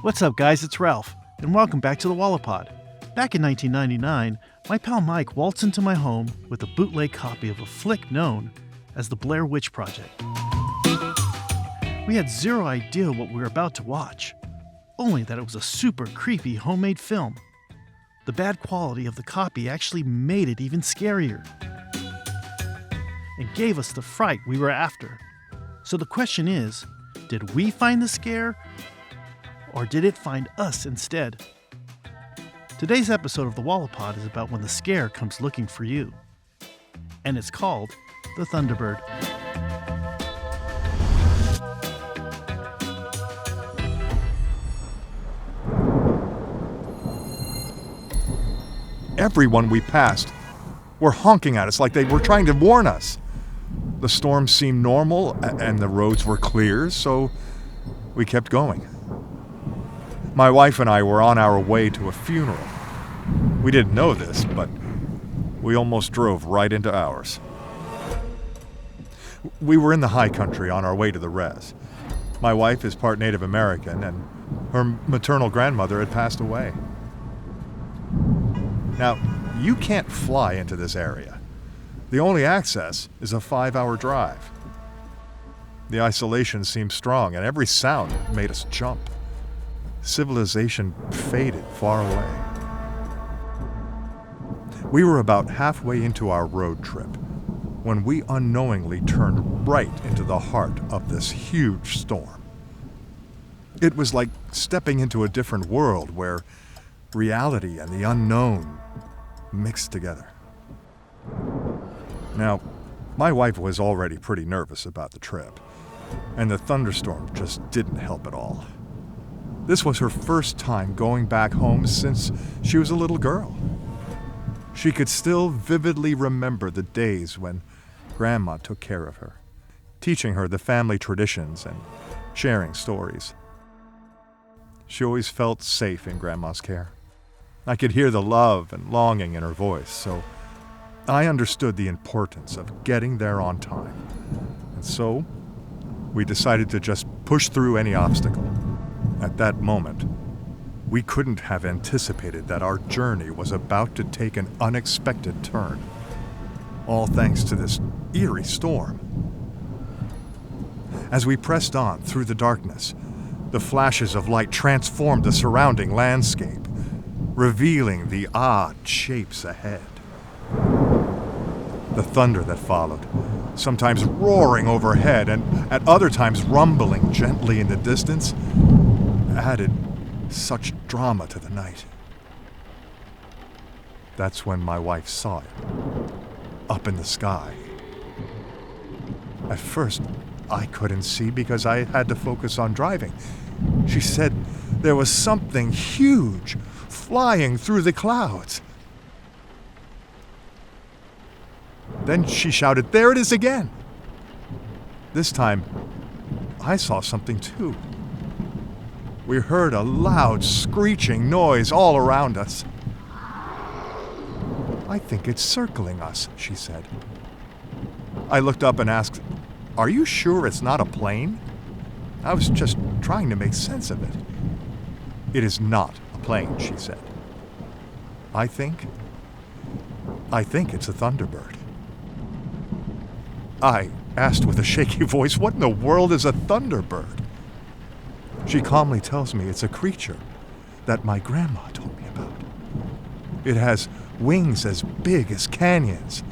What's up, guys? It's Ralph, and welcome back to the Walapod. Back in 1999, my pal Mike waltzed into my home with a bootleg copy of a flick known as the Blair Witch Project. We had zero idea what we were about to watch, only that it was a super creepy homemade film. The bad quality of the copy actually made it even scarier and gave us the fright we were after. So the question is, did we find the scare, or did it find us instead? Today's episode of the Walapod is about when the scare comes looking for you, and it's called the Thunderbird. Everyone we passed were honking at us like they were trying to warn us. The storm seemed normal and the roads were clear, so we kept going. My wife and I were on our way to a funeral. We didn't know this, but we almost drove right into ours. We were in the high country on our way to the res. My wife is part Native American, and her maternal grandmother had passed away. Now, you can't fly into this area. The only access is a 5-hour drive. The isolation seemed strong, and every sound made us jump. Civilization faded far away. We were about halfway into our road trip when we unknowingly turned right into the heart of this huge storm. It was like stepping into a different world where reality and the unknown mixed together. Now, my wife was already pretty nervous about the trip, and the thunderstorm just didn't help at all. This was her first time going back home since she was a little girl. She could still vividly remember the days when Grandma took care of her, teaching her the family traditions and sharing stories. She always felt safe in Grandma's care. I could hear the love and longing in her voice, so I understood the importance of getting there on time. And so, we decided to just push through any obstacle. At that moment, we couldn't have anticipated that our journey was about to take an unexpected turn, all thanks to this eerie storm. As we pressed on through the darkness, the flashes of light transformed the surrounding landscape, revealing the odd shapes ahead. The thunder that followed, sometimes roaring overhead and at other times rumbling gently in the distance, added such drama to the night. That's when my wife saw it, up in the sky. At first, I couldn't see because I had to focus on driving. She said there was something huge flying through the clouds. Then she shouted, "There it is again!" This time, I saw something too. We heard a loud screeching noise all around us. "I think it's circling us," she said. I looked up and asked, "Are you sure it's not a plane?" I was just trying to make sense of it. "It is not a plane," she said. I think it's a Thunderbird." I asked with a shaky voice, "What in the world is a Thunderbird?" She calmly tells me it's a creature that my grandma told me about. It has wings as big as canyons.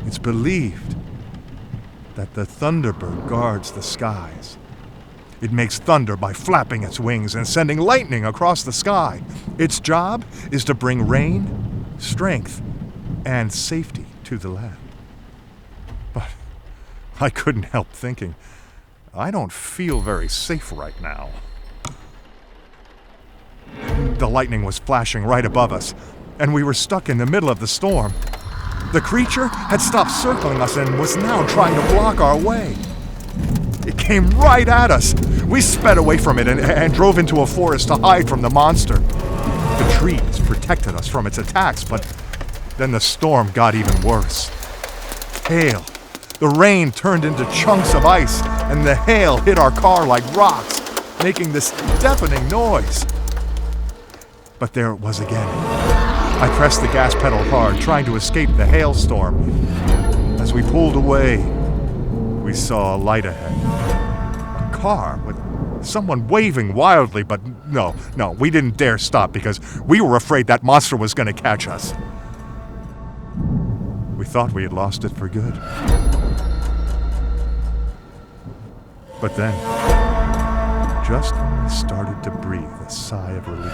It's believed that the Thunderbird guards the skies. It makes thunder by flapping its wings and sending lightning across the sky. Its job is to bring rain, strength, and safety to the land. But I couldn't help thinking, I don't feel very safe right now. The lightning was flashing right above us, and we were stuck in the middle of the storm. The creature had stopped circling us and was now trying to block our way. It came right at us. We sped away from it and drove into a forest to hide from the monster. The trees protected us from its attacks, but then the storm got even worse. Hail. The rain turned into chunks of ice, and the hail hit our car like rocks. making this deafening noise. But there it was again. I pressed the gas pedal hard, trying to escape the hailstorm. As we pulled away, we saw a light ahead. A car with someone waving wildly, but no, we didn't dare stop because we were afraid that monster was going to catch us. We thought we had lost it for good. But then, just when we started to breathe a sigh of relief,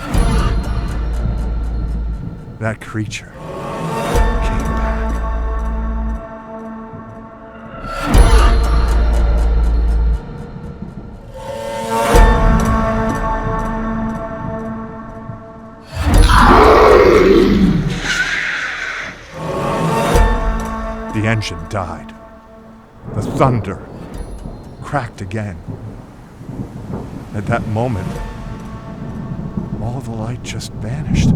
that creature came back. The engine died. The thunder cracked again. At that moment, all the light just vanished.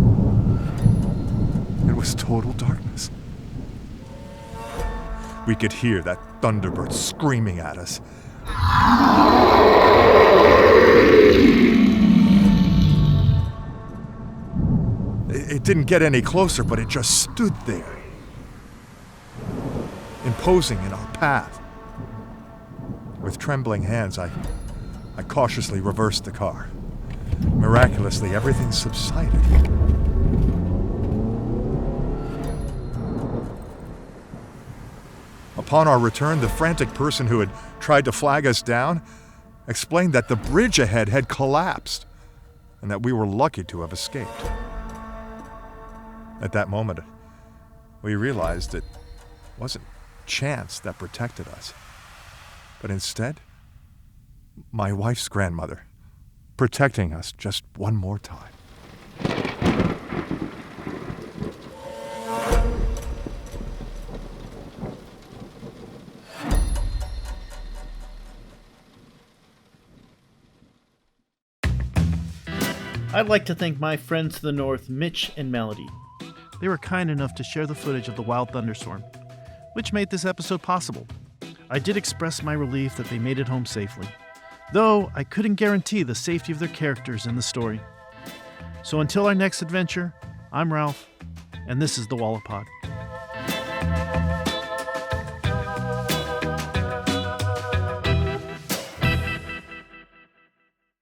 It was total darkness. We could hear that Thunderbird screaming at us. It didn't get any closer, but it just stood there, imposing in our path. With trembling hands, I cautiously reversed the car. Miraculously, everything subsided. Upon our return, the frantic person who had tried to flag us down explained that the bridge ahead had collapsed and that we were lucky to have escaped. At that moment, we realized it wasn't chance that protected us, but instead, my wife's grandmother protecting us just one more time. I'd like to thank my friends to the north, Mitch and Melody. They were kind enough to share the footage of the wild thunderstorm, which made this episode possible. I did express my relief that they made it home safely, though I couldn't guarantee the safety of their characters in the story. So until our next adventure, I'm Ralph, and this is the Walapod.